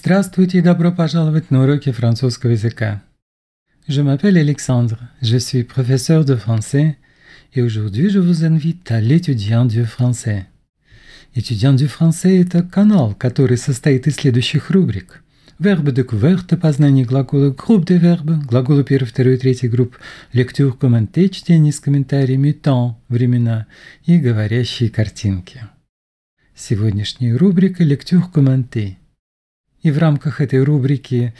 Здравствуйте и добро пожаловать на уроки французского языка. Je m'appelle Alexandre, je suis professeur de français et aujourd'hui je vous invite à l'étudiant du français. Étudiant du français – это канал, который состоит из следующих рубрик. Вербы découverte, познание глагола, групп de verbes, глаголы первой, второй и третьей групп, lecture commenté, чтение с комментариями, temps, времена и говорящие картинки. Сегодняшняя рубрика lecture commenté. И в рамках этой рубрики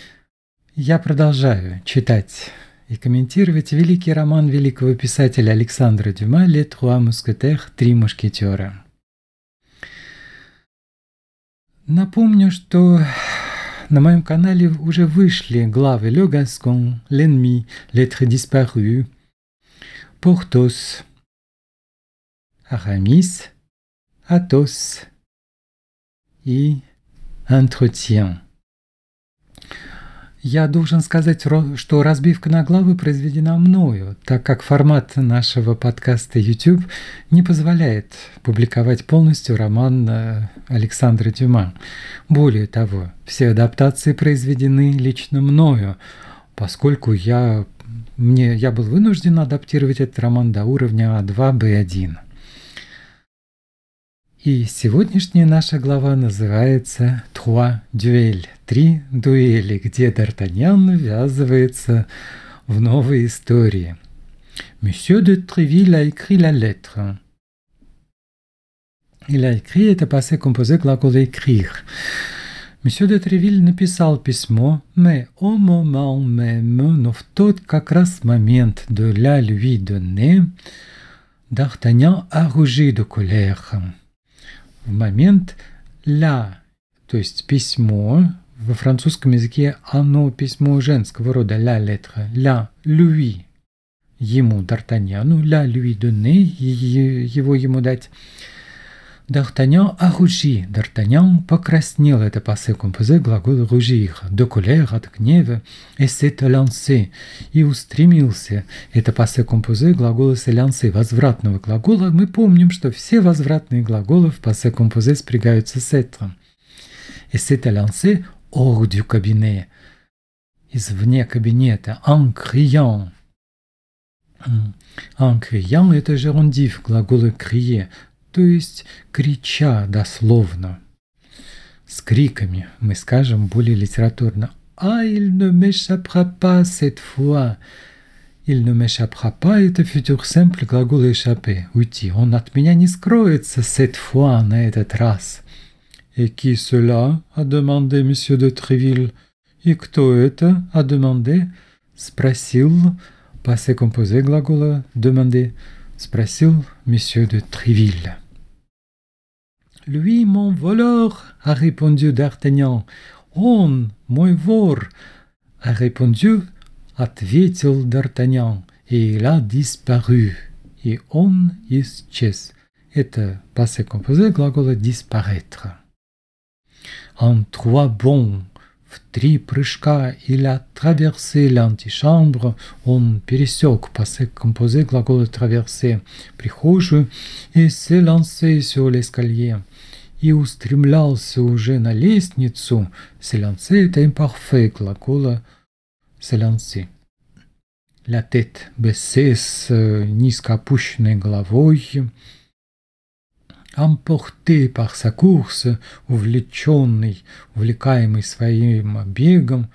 я продолжаю читать и комментировать великий роман великого писателя Александра Дюма «Les Trois Mousquetaires» «Три мушкетера». Напомню, что на моем канале уже вышли главы «Le Gascon», «L'Ennemi», «L'Être disparu», «Porthos», «Aramis», «Athos» и «Entretien». Я должен сказать, что разбивка на главы произведена мною, так как формат нашего подкаста YouTube не позволяет публиковать полностью роман Александра Дюма. Более того, все адаптации произведены лично мною, поскольку я был вынужден адаптировать этот роман до уровня А2, Б1. И сегодняшняя наша глава называется «Trois duels» – «Три дуэли», где Д'Артаньян ввязывается в новые истории. Monsieur de Tréville a écrit la lettre. Il a écrit – это passé composé глагола écrire. Monsieur de Tréville написал письмо, mais au moment même, но в тот как раз момент de la lui donner, D'Artagnan a rougi de colère. В момент «ля», то есть письмо, во французском языке оно письмо женского рода «ля lettre», «ля lui», ему, Д'Артаньяну, «ля lui donner», его ему дать. D'Artagnan a rougi, Д'Артаньян покраснел, это passé composé глагол rougir, de colère, от гнева, et s'est lancé, и устремился, это passé composé глагола s'élancer, возвратного глагола. Мы помним, что все возвратные глаголы в passé composé спрягаются с être. Et s'est lancé hors du cabinet, извне кабинета, en criant. En criant – это gérondif, глагола crier, то есть крича дословно. С криками мы скажем более литературно «Ah, il ne m'échappera pas cette fois». «Il ne m'échappera pas» – это futur simple глагола échapper, уйти. Он от меня не скроется cette fois, на этот раз. «Et qui cela?» – a demandé monsieur de Tréville. «И кто это?» – a demandé. Спросил, passé composé глагола demander. Спросил monsieur de Tréville. «Lui, mon voleur», a répondu D'Артаньян. «Он, мой вор», a répondu, ответил D'Артаньян. Et il a disparu. И он исчез. Это passé composé глагола disparaître. En 3 bonds. В 3 прыжка il a traversé l'antichambre, он пересек, passé composé глагола traverser, прихожую, et s'est lancé sur l'escalier, и устремлялся уже на лестницу, s'élancer – это imparfait глагола s'élancer. La tête baissée с низко опущенной головой, emporté par sa course, увлеченный, увлекаемый своим бегом,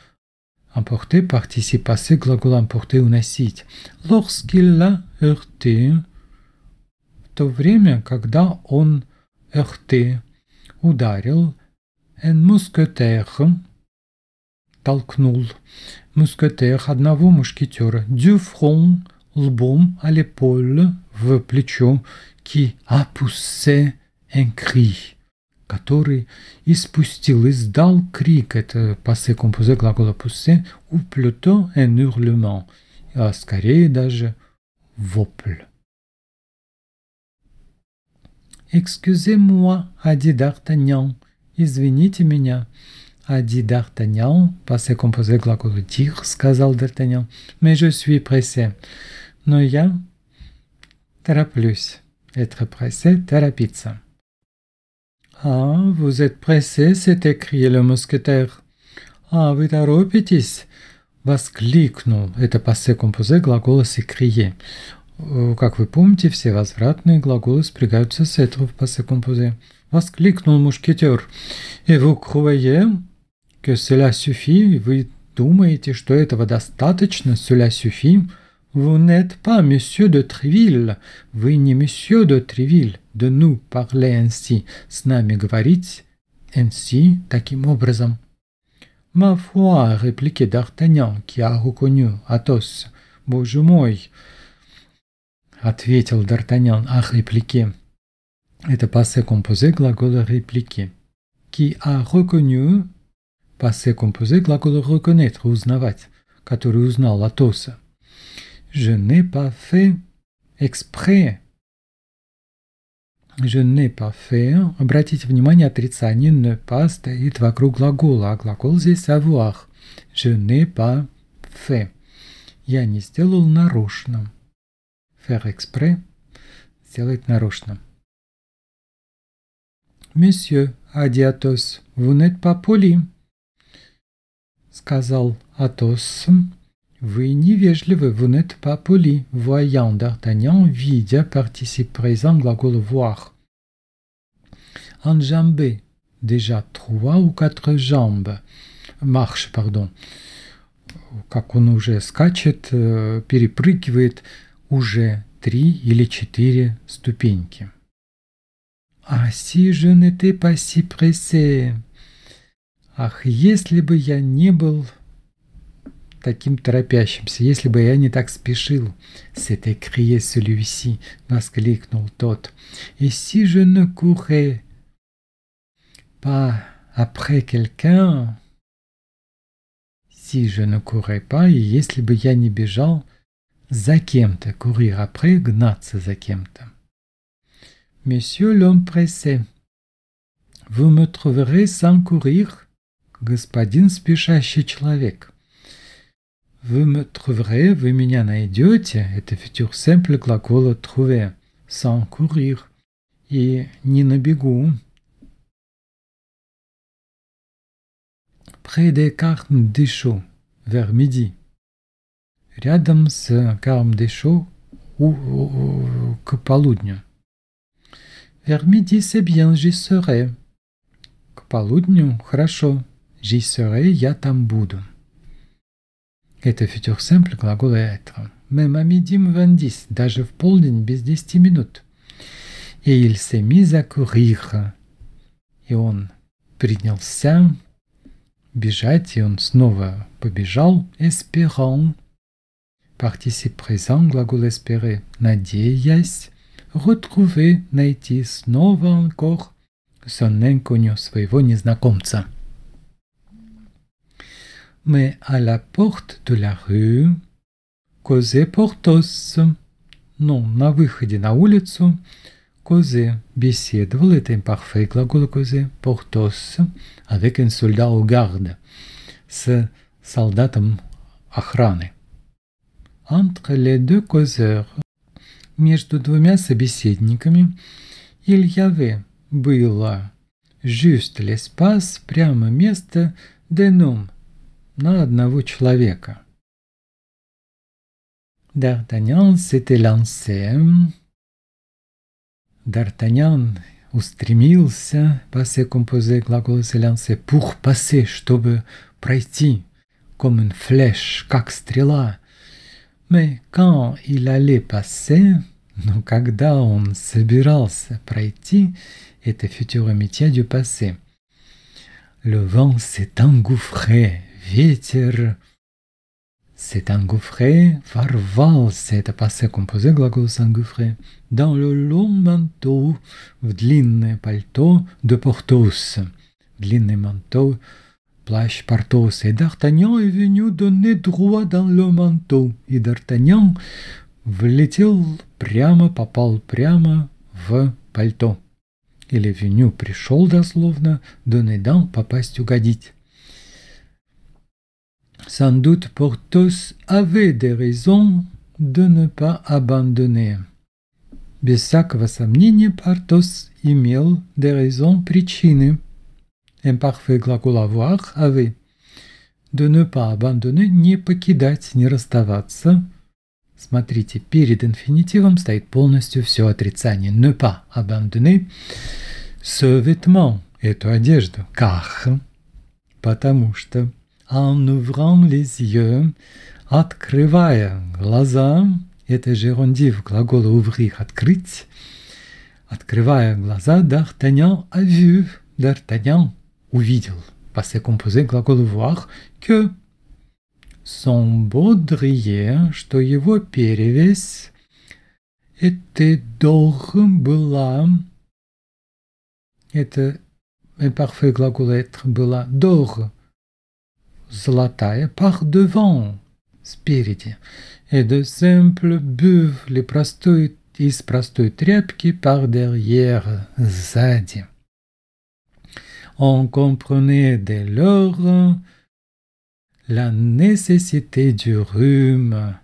emporté participe passé глагол emporter уносить. Lorsqu'il l'a heurté, в то время, когда он heurté, ударил, un mousquetaire, толкнул, mousquetaire одного мушкетера, du front, лбом, à l'épaule, в плечо, qui a poussé un cri, который испустил, издал крик, это passé composé глагола pousser, ou plutôt un hurlement, а скорее даже вопль. «Excusez-moi», a dit D'Artagnan, «извините меня», a dit D'Artagnan, passé composé глагола dire, сказал D'Артаньян, «mais je suis pressé», но я тороплюсь. Être pressé, торопиться. «Ah, vous êtes pressé», s'est écrié le mousquetaire. «А, вы торопитесь?» — воскликнул. Это пассе композе глагола «s'écrier». Как вы помните, все возвратные глаголы спрягаются с этого в пассе композе. Воскликнул мушкетер. «Et vous croyez que cela suffit?» Вы думаете, что этого достаточно? «Cela suffit?» Vous n'êtes pas monsieur de Tréville. Вы не monsieur de Tréville. De nous parler ainsi. С нами говорить ainsi, таким образом. «Ma foi», répliquait D'Artagnan, qui a reconnu Athos. «Боже мой», ответил Д'Артаньян, а répliquer. Это passé composé глагола répliquer. Qui a reconnu, passé composé глагола reconnaître, узнавать, который узнал Атоса. Je n'ai pas fait exprès. Je n'ai pas fait. Обратите внимание, отрицание ne pas стоит вокруг глагола, а глагол здесь avoir. Je n'ai pas fait. Я не сделал нарочно. Faire exprès. Сделать нарочно. Monsieur, a dit Athos, vous n'êtes pas poli. Сказал Атос. Вы невежливы, vous n'êtes pas poli. Voyant D'Artagnan, видя participe présent глагола voir. Enjamber, déjà 3 ou 4 jambes. Marche, pardon. Как он уже скачет, перепрыгивает уже 3 или 4 ступеньки. Ah, si je n'étais pas si pressé. Ах, если бы я не был таким торопящимся, если бы я не так спешил. C'est écrié celui-ci, воскликнул тот. Et si je ne courais pas après quelqu'un, si je ne courais pas, и если бы я не бежал за кем-то, courir après, гнаться за кем-то. Monsieur l'homme pressé, vous me trouverez sans courir, господин спешащий человек. Vous me trouverez, вы меня найдете, это futur simple глагола trouver, sans courir, и не на бегу. Près des Carmes Deschaux, vers midi. Рядом с Carmes Deschaux к полудню. Vers midi, c'est bien, j'y serai. К полудню, хорошо. J'y serai, я там буду. Это futur simple глагола être. Même à midi moins 10, даже в полдень без 10 минут. Et il s'est mis à courir. И он принялся бежать, и он снова побежал. Espérant. Participe présent, глагол espérer. Надеясь. Retrouver, найти снова encore son inconnu, своего незнакомца. Mais à la porte de la rue, causait Porthos. Но на выходе на улицу causait, беседовал, это imparfait глагол causait, Porthos, avec un soldat au garde, с солдатом охраны. Entre les deux causeurs, между двумя собеседниками, il y avait, было, juste l'espace, прямо место, d'un homme, на одного человека. D'Artagnan s'était lancé. D'Artagnan устремился, passé composé глагол s'est lancé, pour passer, чтобы пройти, comme une flèche, как стрела. Mais quand il allait passer, но когда он собирался пройти, это futur immédiat du passé. Le vent s'est engouffré, ветер s'est engouffré, ворвался, это passé composé глагол s'engouffrer, dans le long manteau, в длинное пальто de Porthos, длинный manteau, плащ Портоса, et D'Artagnan est venu donner droit dans le manteau. И D'Artagnan влетел прямо, попал прямо в пальто. Или venu пришел дословно, donner dans, попасть, угодить. Sans doute Porthos avait des raisons de ne pas abandonner. Без всякого сомнения Портос имел des raisons, причины. Imparfait глагол avoir, avait. de ne pas abandonner, не покидать, не расставаться. Смотрите, перед инфинитивом стоит полностью все отрицание. Ne pas abandonner ce vêtement, эту одежду. Car, потому что en ouvrant les yeux, открывая глаза, это гérondив глагола ouvrir, открыть, открывая глаза, D'Artagnan a vu, D'Artagnan увидел, passé composé глагола voir, que son baudrier, что его перевесь, était d'or, была, это imparfait глагол être, была d'or, золотая, par devant, спереди, et de simple buve, из простой тряпки, par derrière, сзади. On comprenait dès lors la nécessité du rhume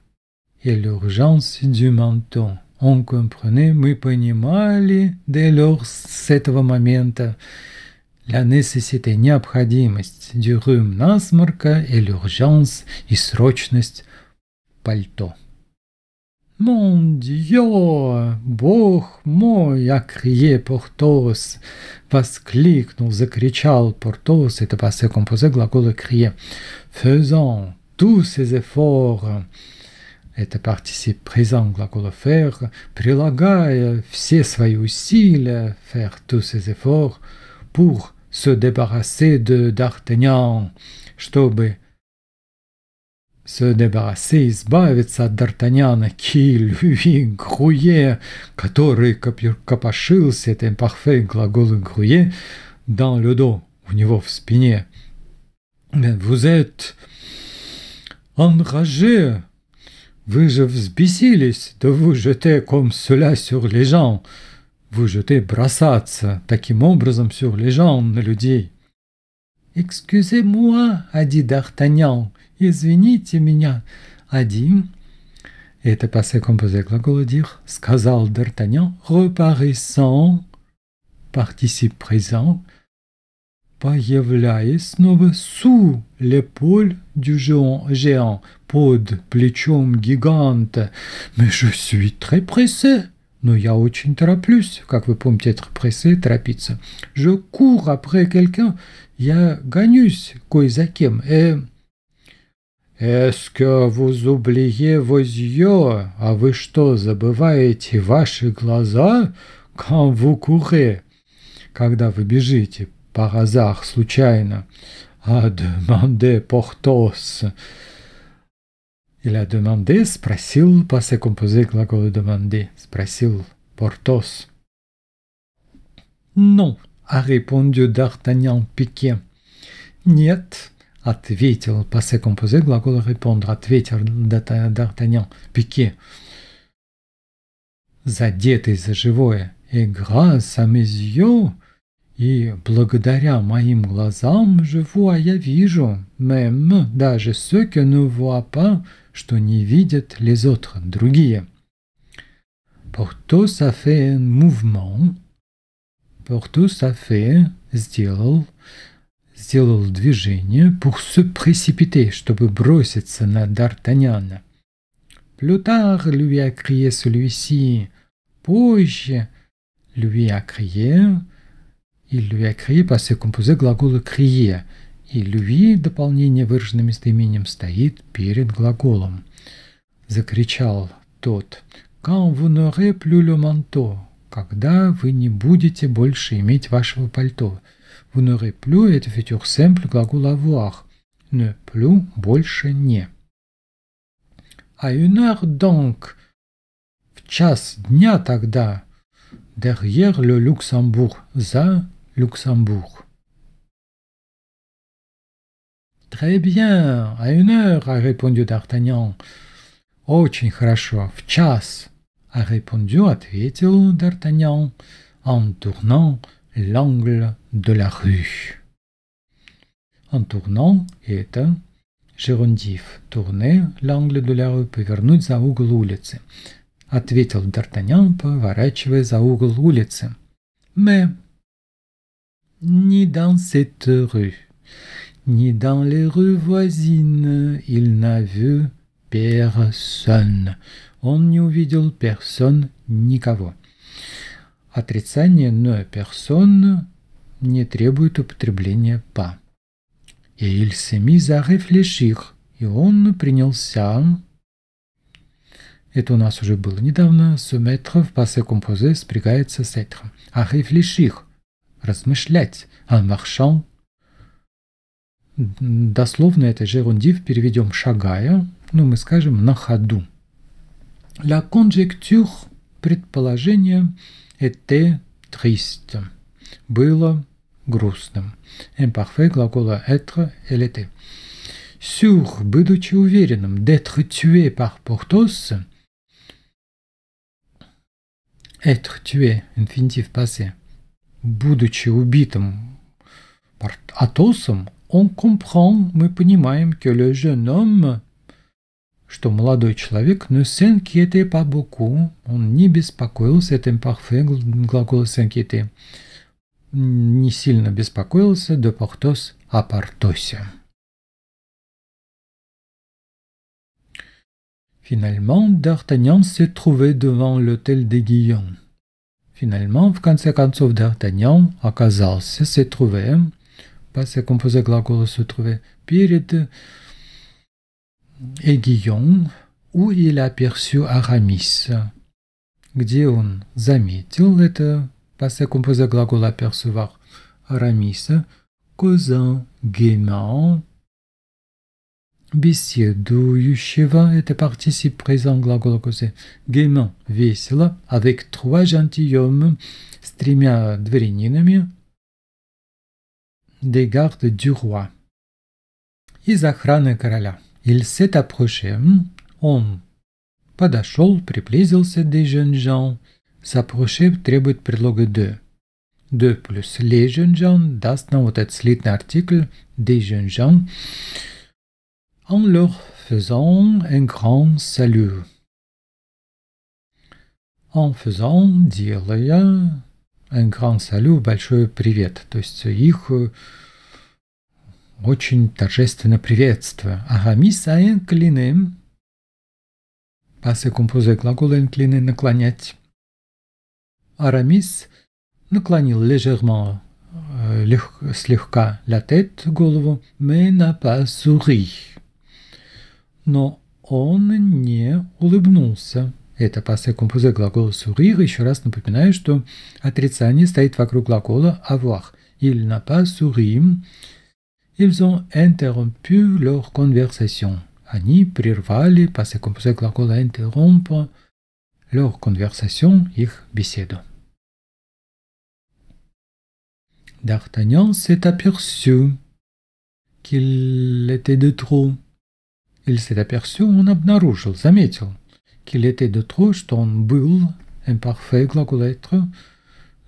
et l'urgence du manteau. On comprenait, мы понимали, dès lors, с этого момента, la nécessité, необходимость, du rhume, насморка, et l'urgence, и срочность пальто. Mon Dieu, Бог мой, a crié Портос, воскликнул, закричал Портос, это passé composé глагола crier, faisant tous ses efforts, это participe présent глагола faire, прилагая все свои усилия, faire tous ses efforts, pour se débarrasser de D'Artagnan, чтобы se débarrasser, избавиться от Д'Артаньяна, qui lui grouillait, который копошился, это imparfait глагол grouiller, dans le dos, у него в спине. Vous êtes enragé, вы же взбесились, de vous jeter comme cela sur les gens, vous jeter, бросаться, таким образом sur les gens, на людей. Excusez-moi, a dit D'Artagnan, извините меня, a dit, это passé composé глагола dire, сказал D'Artagnan, reparaissant, participe présent, появляясь снова sous l'épaule du géant, под плечом гиганта. Mais je suis très pressé. Но я очень тороплюсь. Как вы помните, être pressé, торопиться. Je cours après quelqu'un. Я гонюсь кое за кем. Est-ce que vous oubliez vos yeux? А вы что, забываете ваши глаза? Quand vous courez? Когда вы бежите, par hasard, случайно. A demandé Porthos. Il a demandé, спросил, passé composé глагола demander, спросил Портос. Non, a répondu D'Artagnan piqué. Нет, ответил, passé composé глагола répondre, ответил D'Артаньян, piqué. Задетый за живое. Et grâce à mes yeux, и благодаря моим глазам, je vois, я вижу, même, даже ceux que ne voient pas, что не видят les autres, другие. Porthos a fait un mouvement. Porthos a fait, сделал движение pour se précipiter, чтобы броситься на D'Артаньяна. Plus tard, lui a crié celui-ci. Позже, lui a crié. Il lui a crié, passé composé глагола crier. И lui, дополнение выраженным местоимением, стоит перед глаголом. Закричал тот. Quand vous n'aurez plus le manteau. Когда вы не будете больше иметь вашего пальто. Vous n'aurez plus, это futur simple, глагол avoir. Ne plus, больше не. À une heure donc. В час дня тогда. Derrière le Luxembourg. За Luxembourg. Très bien, à une heure, a répondu D'Artagnan. Очень хорошо, в час, a répondu, ответил D'Artagnan, en tournant l'angle de la rue. En tournant, это gérondif, tourner l'angle de la rue, повернуть за угол улицы. Ответил D'Артаньян, поворачивая за угол улицы. Mais, ni dans cette rue, Ni dans les rues voisines il n'a vu personne. Он не увидел personne, никого. Отрицание «ne personne» не требует употребления «pas». Et il s'est mis à réfléchir. И он принялся... Это у нас уже было недавно. Se mettre в passé composé спрягается с être. À réfléchir. Размышлять. En marchant. Дословно это герундив переведем шагая. Ну, мы скажем на ходу. La conjecture, предположение, était triste. Было грустным. Imparfait глагола être, elle était. Sûr, будучи уверенным, d'être tué par Porthos. Être tué, инфинитив passé. Будучи убитым Атосом, on comprend, мы понимаем, que le jeune homme, что молодой человек, ne s'inquiétait pas beaucoup, он не беспокоился, это imparfait, глагол s'inquiéter, не сильно беспокоился de Porthos о Портосе. Finalement, D'Artagnan s'est trouvé devant l'hôtel d'Aiguillon. Finalement, в конце концов, D'Artagnan оказался, s'est trouvé, passé composé глагола se trouver, перед Aiguillon, où il a aperçu Aramis, где он заметил, это passé composé глагола apercevoir, Арамиса, causant gaiement, беседующего, это participe présent глагола causer, gaiement, весело, avec trois gentilshommes, с тремя дворянинами, des gardes du roi, из охраны короля. Il s'est approché, он подошел, приблизился des jeunes gens, s'approcher требует предлога de. De plus les jeunes gens даст нам вот этот слитный артикль des jeunes gens, en leur faisant un grand salut. En faisant, делая, un grand salut, большой привет. То есть их очень торжественно приветствую. Арамис a incliné, passé composé глагола incliner, наклонять. Арамис наклонил légèrement, слегка la tête, голову, mais n'a pas souri. Но он не улыбнулся. Это passé composé глагола sourire. Еще раз напоминаю, что отрицание стоит вокруг глагола avoir. Il n'a pas souri. Ils ont interrompu leur conversation. Они прервали, passé composé глагола interrompre, leur conversation, их беседу. D'Artagnan s'est aperçu qu'il était de trop. Il s'est aperçu, он обнаружил, заметил, qu'il était de trop, что он был, imparfait, глагол être,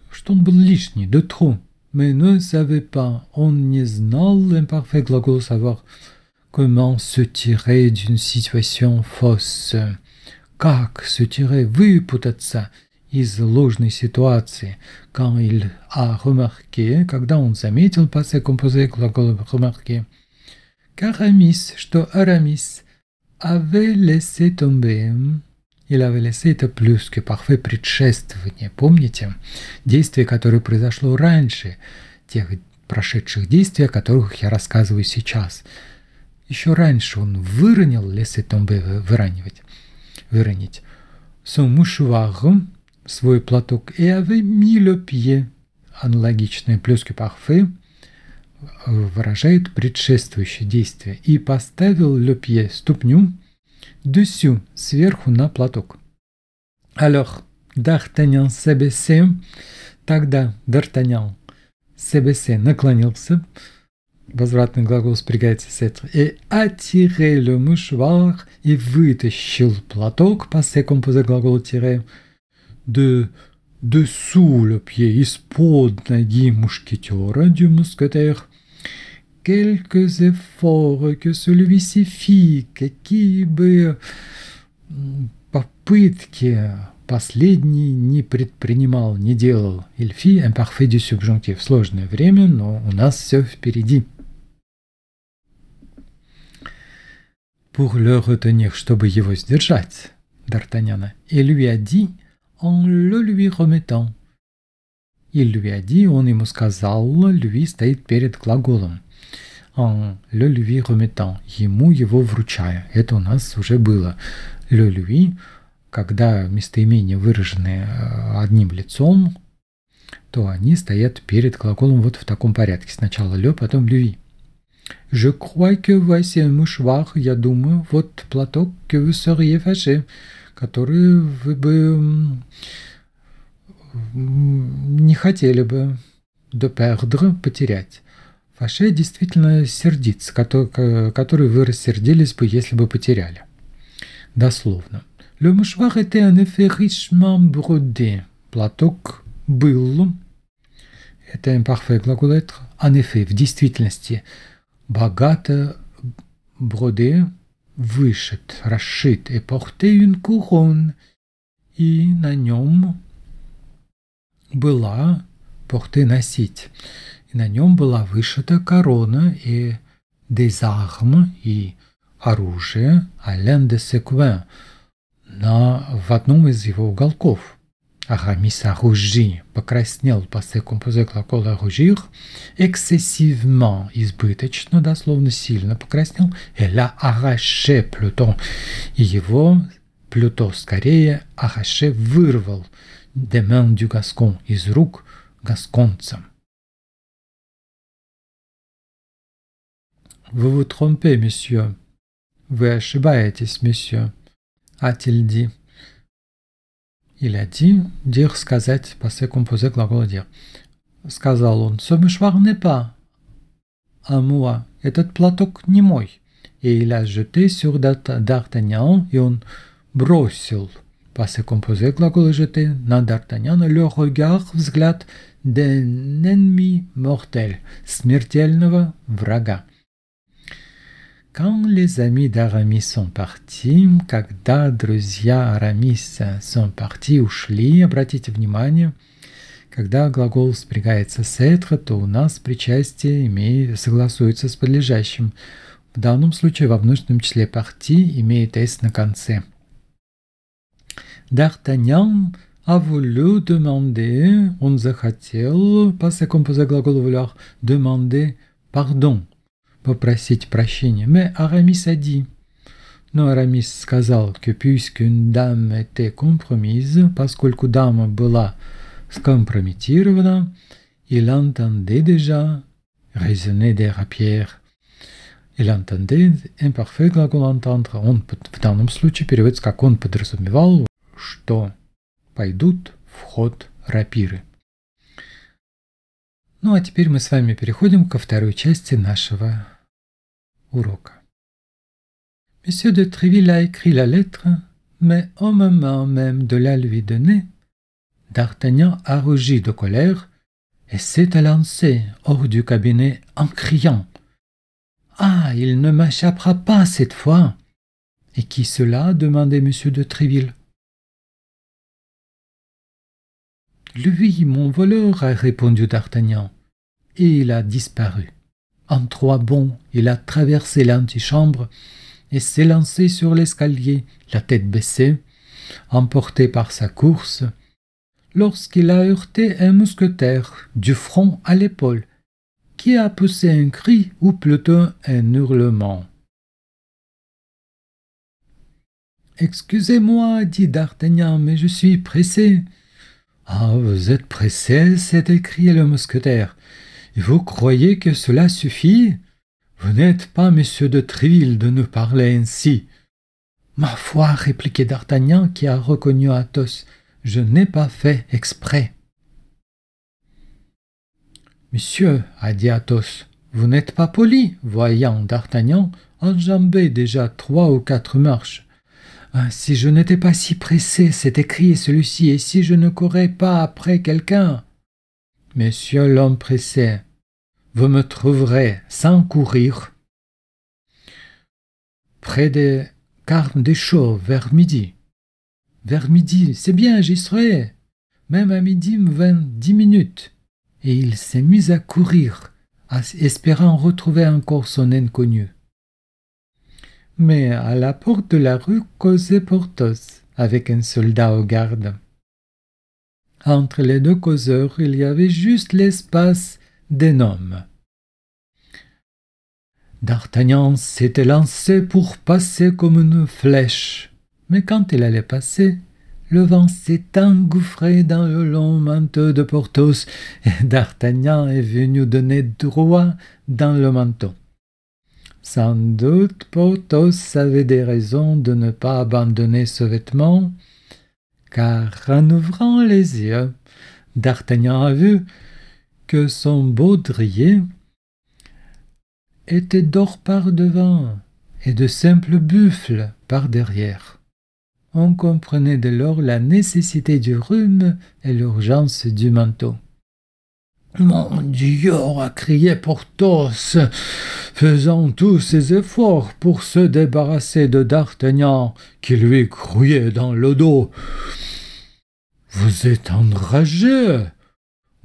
что он был лишний, de trop, mais ne savait pas, он не знал, imparfait, глагол savoir, comment se tirer d'une situation fausse, как se tirer, выпутаться из ложной ситуации, quand il a remarqué, когда он заметил, passé composé, глагол remarqué, qu'Aramis, что Арамис avait laissé tomber. Il avait laissé это плюс que parfait предшествование. Помните? Действие, которое произошло раньше тех прошедших действий, о которых я рассказываю сейчас. Еще раньше он выронил laisser tomber, выронить. Son mouchoir, свой платок, et avait mis le pied. Аналогичное плюс que parfait выражает предшествующее действие. И поставил le pied, ступню, dessus, сверху на платок. Alors, D'Artagnan s'est baissé. Тогда D'Artagnan s'est baissé, наклонился. Возвратный глагол спрягается с être. Et attiré le mouchoir, и вытащил платок, passé composé глагол tirer, de dessous le pied, из-под ноги мушкетера, du mousquetaire. Quelques efforts que celui-ci fit, какие бы попытки последний не предпринимал, не делал. Il fit imparfait du subjonctif. Сложное время, но у нас все впереди. pour le retenir, чтобы его сдержать, Д'Артаньяна, et lui a dit en le lui remettant. Il lui a dit, он ему сказал, lui стоит перед глаголом. En le lui remettant, ему его вручая. Это у нас уже было. Le lui, когда местоимения выражены одним лицом, то они стоят перед глаголом вот в таком порядке. Сначала le, потом lui. Je crois que voici un mouchoir, я думаю, вот платок que vous seriez fâché, который вы бы не хотели бы de perdre, потерять. Fâché действительно сердиться, который вы рассердились бы, если бы потеряли. Дословно. Le mouchoir était en effet richement brodé. Платок был, это imparfait глагол être, en effet, в действительности, богато brodé, вышит, расшит, et portait une couronne, и на нем была, porter носить, и на нем была вышита корона и des armes, и оружие, à l'un de ses coins, в одном из его уголков. Арамис роugit, покраснел, passé composé глагол rougir, excessivement, избыточно, дословно сильно покраснел, et l'a arraché plutôt, и его, plutôt скорее, arraché вырвал, des mains du Gascon, из рук гасконца. Vous vous trompez, monsieur. Вы ошибаетесь, monsieur, a-t-il dit. Il a dit, dire, сказать, passé composé глагола dire. Сказал он, ce mouchoir n'est pas à moi, этот платок не мой. Et il a jeté sur D'Artagnan, и он бросил, passé composé глагола jeter, на D'Artagnan le regard, взгляд d'un ennemi mortel, смертельного врага. Quand les amis d'Aramis sont partis, когда друзья Арамиса sont partis, ушли, обратите внимание, когда глагол спрягается с être, то у нас причастие согласуется с подлежащим. В данном случае во множественном числе parti имеет s на конце. D'Artagnan a voulu demander, он захотел, passé composé глагол vouloir, demander pardon. Попросить прощения. Mais Aramis a dit. Но Арамис сказал, que puisqu'une dame était compromise, поскольку дама была скомпрометирована, il entendait déjà raisonner des rapières. Il entendait imparfait глагол entendre. Он в данном случае переводится, как он подразумевал, что пойдут в ход рапиры. Ну а теперь мы с вами переходим ко второй части нашего урока. Monsieur de Tréville a écrit la lettre, mais au moment même de la lui donner, D'Artagnan a rougi de colère et s'est élancé hors du cabinet en criant « Ah, il ne m'échappera pas cette fois !» Et qui cela demandait Monsieur de Tréville. Lui, mon voleur, a répondu D'Artagnan, et il a disparu. En 3 bonds, il a traversé l'antichambre et s'est lancé sur l'escalier, la tête baissée, emporté par sa course, lorsqu'il a heurté un mousquetaire du front à l'épaule, qui a poussé un cri ou plutôt un hurlement. « Excusez-moi, dit D'Artagnan, mais je suis pressé. »« Ah, vous êtes pressé, s'est écrié le mousquetaire. Et vous croyez que cela suffit? Vous n'êtes pas monsieur de Tréville de nous parler ainsi. »« Ma foi, répliquait D'Artagnan qui a reconnu Athos, je n'ai pas fait exprès. »« Monsieur, a dit Athos, vous n'êtes pas poli, voyant D'Artagnan enjamber déjà 3 ou 4 marches. »« Si je n'étais pas si pressé, s'est écrié celui-ci, et si je ne courais pas après quelqu'un. »« Monsieur l'homme pressé, vous me trouverez sans courir près des carmes des chauves vers midi. »« Vers midi, c'est bien, j'y serai. Même à midi, 10 minutes. » Et il s'est mis à courir, espérant retrouver encore son inconnu. « mais à la porte de la rue causait Porthos, avec un soldat au garde. Entre les deux causeurs, il y avait juste l'espace d'un homme. D'Artagnan s'était lancé pour passer comme une flèche, mais quand il allait passer, le vent s'est engouffré dans le long manteau de Porthos et d'Artagnan est venu donner droit dans le manteau. Sans doute, Porthos avait des raisons de ne pas abandonner ce vêtement, car en ouvrant les yeux, d'Artagnan a vu que son baudrier était d'or par devant et de simples buffles par derrière. On comprenait dès lors la nécessité du rhume et l'urgence du manteau. « Mon Dieu !» a crié Porthos, faisant tous ses efforts pour se débarrasser de d'Artagnan, qui lui grouillait dans le dos. « Vous êtes enragé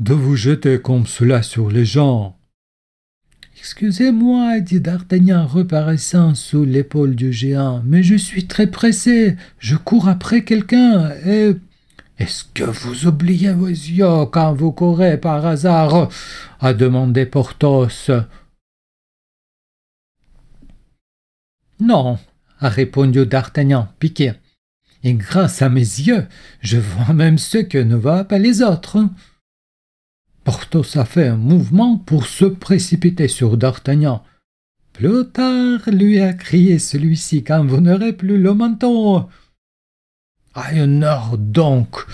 de vous jeter comme cela sur les gens. »« Excusez-moi, dit d'Artagnan, reparaissant sous l'épaule du géant, mais je suis très pressé, je cours après quelqu'un et... » « Est-ce que vous oubliez vos yeux quand vous courez par hasard ?» a demandé Porthos. « Non, » a répondu d'Artagnan, piqué. « Et grâce à mes yeux, je vois même ce que ne voient pas les autres. » Porthos a fait un mouvement pour se précipiter sur d'Artagnan. « Plus tard, lui a crié celui-ci, quand vous n'aurez plus le manteau. » « À une heure donc,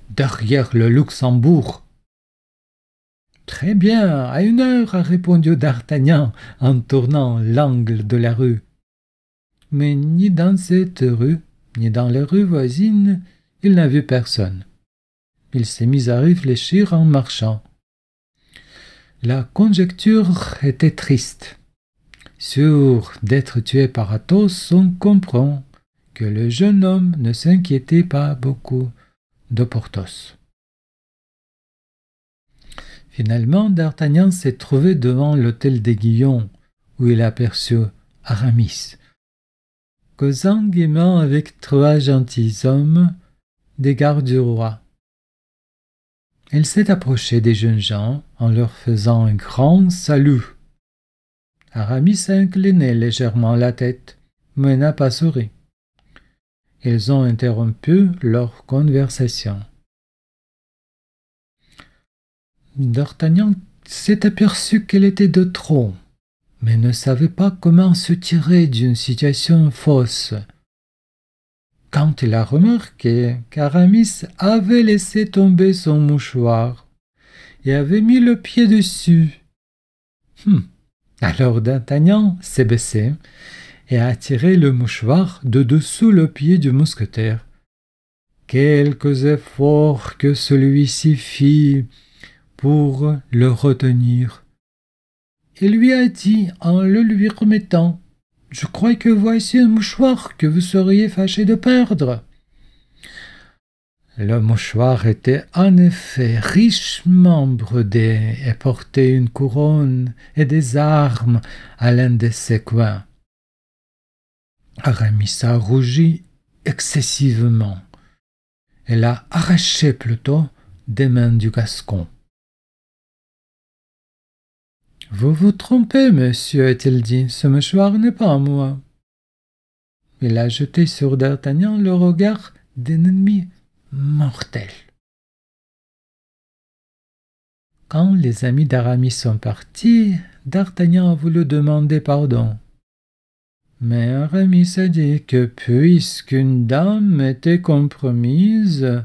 derrière le Luxembourg. »« Très bien, à une heure, a répondu d'Artagnan en tournant l'angle de la rue. Mais ni dans cette rue, ni dans les rues voisines, il n'a vu personne. Il s'est mis à réfléchir en marchant. La conjecture était triste. Sûr d'être tué par Athos, on comprend que le jeune homme ne s'inquiétait pas beaucoup de Porthos. Finalement, d'Artagnan s'est trouvé devant l'hôtel d'Aiguillon, où il aperçut Aramis, causant gaiement avec 3 gentilshommes des gardes du roi. Il s'est approché des jeunes gens en leur faisant un grand salut. Aramis a incliné légèrement la tête, mais n'a pas souri. Ils ont interrompu leur conversation. D'Artagnan s'est aperçu qu'elle était de trop, mais ne savait pas comment se tirer d'une situation fausse. Quand il a remarqué qu'Aramis avait laissé tomber son mouchoir et avait mis le pied dessus, alors d'Artagnan s'est baissé et a tiré le mouchoir de dessous le pied du mousquetaire. Quelques efforts que celui-ci fit pour le retenir. Il lui a dit en le lui remettant: « Je crois que voici un mouchoir que vous seriez fâché de perdre. » Le mouchoir était en effet richement brodé et portait une couronne et des armes à l'un de ses coins. Aramis a rougi excessivement. Elle a arraché plutôt des mains du Gascon. « Vous vous trompez, monsieur, a-t-il dit, ce mouchoir n'est pas à moi. » Il a jeté sur d'Artagnan le regard d'un ennemi mortel. Quand les amis d'Aramis sont partis, d'Artagnan a voulu demander pardon. Mais Aramis a dit que puisqu'une dame était compromise,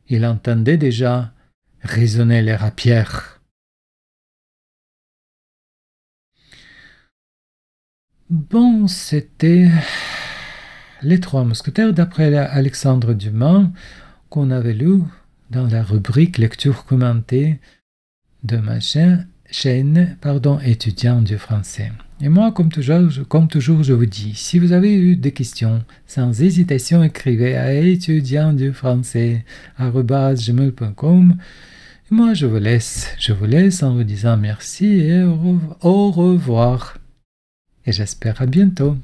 il entendait déjà résonner les rapières. Bon, c'était Les Trois Mousquetaires d'après Alexandre Dumas qu'on avait lu dans la rubrique lecture commentée de ma chaîne étudiant du français. Et moi, comme toujours, je vous dis, si vous avez eu des questions, sans hésitation, écrivez à étudiantdufrançais@gmail.com. Et moi, je vous laisse en vous disant merci et au revoir. Et j'espère à bientôt.